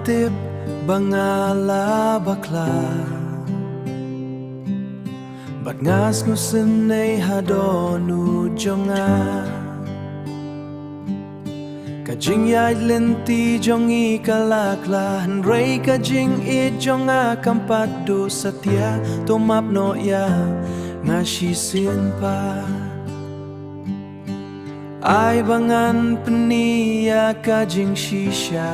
tip bangala bakla bat ngas ngusen nei hadonu jonga ka jing yai lenti jongi kalakla rei ka jing I jonga kampat do satya to map no ya ngashi sin pa ai bangan penia ka jing shisha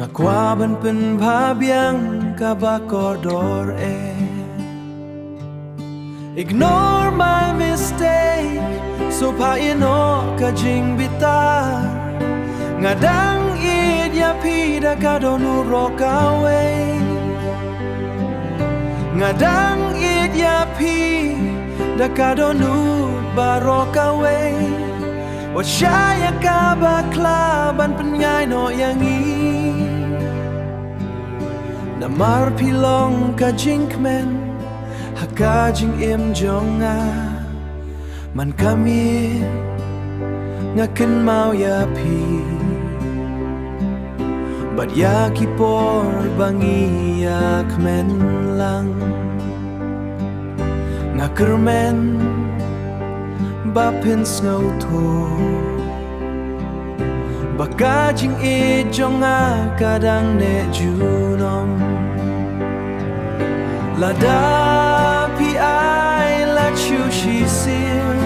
ngakwaban pen babyang ka bakodor ignore my mistake so pa ino ka jing bitar ngadang id ya pida ka donu rokawe ngadang id ya pi da ka donu barokawe washaya ka bakla ban penyai no yangi namar pilong ka jingkmen haka jing im jonga man kami ngaken mau ya pi bat ya kipor bangi ya kmen lang ngakermen bapin snow to bakajing I jonga kadang ne junom lada pi ai la chu shi sil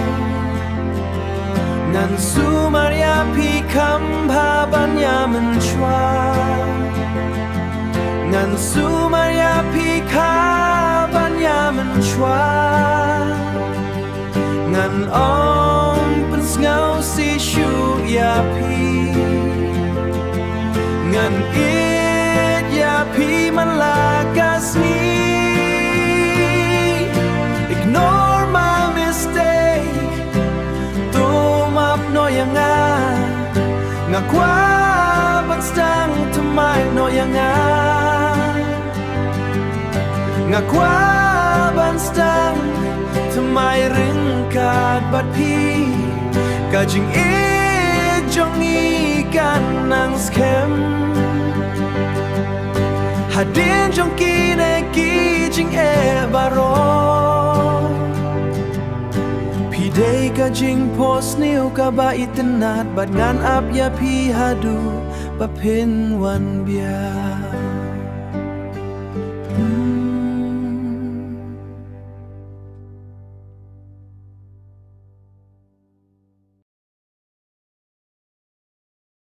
ngan su maria pi kam ba banya men chwa ngan su maria pi ka banya men chwa ngan ong pen ngau si shu ya pi ngan it ya pi man lakas ni ignore my mistake to map no yanga ngakwa ban stang to my no yanga ngakwa ban stang to my ring kad bat pi ka jing I jongi kan nang skem hadin jong ki ne ki jing baro pi dei ka jing pos niu ka ba itenat bat ngan ap ya pi hadu ba pin wan bia